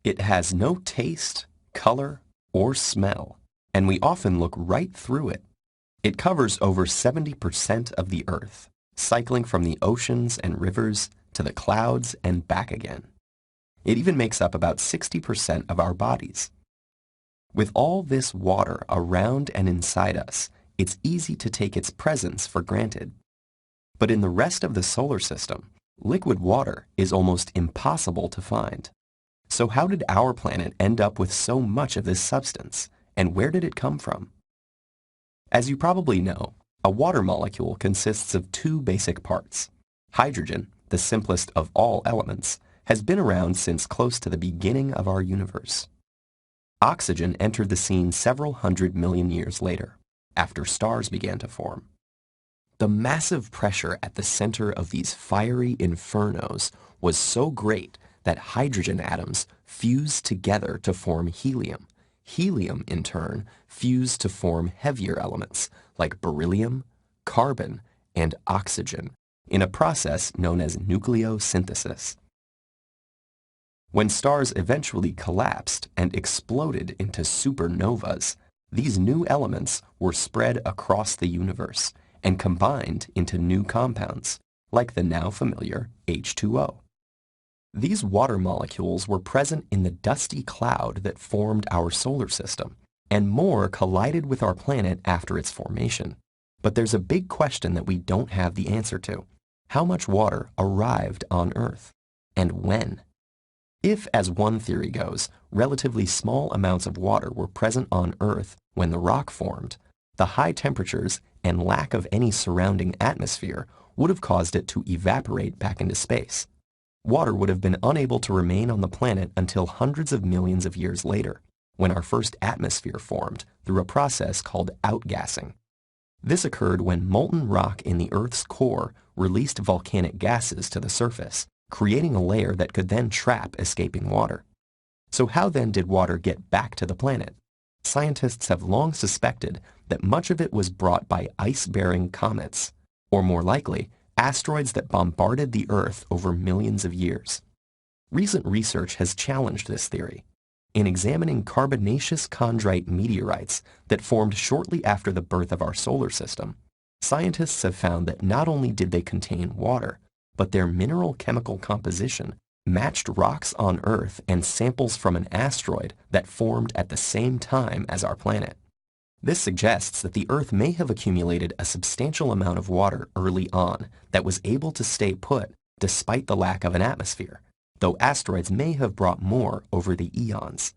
It has no taste, color, or smell, and we often look right through it. It covers over 70% of the Earth, cycling from the oceans and rivers to the clouds and back again. It even makes up about 60% of our bodies. With all this water around and inside us, it's easy to take its presence for granted. But in the rest of the solar system, liquid water is almost impossible to find. So how did our planet end up with so much of this substance, and where did it come from? As you probably know, a water molecule consists of two basic parts. Hydrogen, the simplest of all elements, has been around since close to the beginning of our universe. Oxygen entered the scene several 100 million years later, after stars began to form. The massive pressure at the center of these fiery infernos was so great that hydrogen atoms fused together to form helium. Helium, in turn, fused to form heavier elements like beryllium, carbon, and oxygen in a process known as nucleosynthesis. When stars eventually collapsed and exploded into supernovas, these new elements were spread across the universe and combined into new compounds, like the now familiar H2O. These water molecules were present in the dusty cloud that formed our solar system, and more collided with our planet after its formation. But there's a big question that we don't have the answer to. How much water arrived on Earth? And when? If, as one theory goes, relatively small amounts of water were present on Earth when the rock formed, the high temperatures and lack of any surrounding atmosphere would have caused it to evaporate back into space. Water would have been unable to remain on the planet until hundreds of millions of years later, when our first atmosphere formed through a process called outgassing. This occurred when molten rock in the Earth's core released volcanic gases to the surface, creating a layer that could then trap escaping water. So how then did water get back to the planet? Scientists have long suspected that much of it was brought by ice-bearing comets, or more likely, asteroids that bombarded the Earth over millions of years. Recent research has challenged this theory. In examining carbonaceous chondrite meteorites that formed shortly after the birth of our solar system, scientists have found that not only did they contain water, but their mineral chemical composition matched rocks on Earth and samples from an asteroid that formed at the same time as our planet. This suggests that the Earth may have accumulated a substantial amount of water early on that was able to stay put despite the lack of an atmosphere, though asteroids may have brought more over the eons.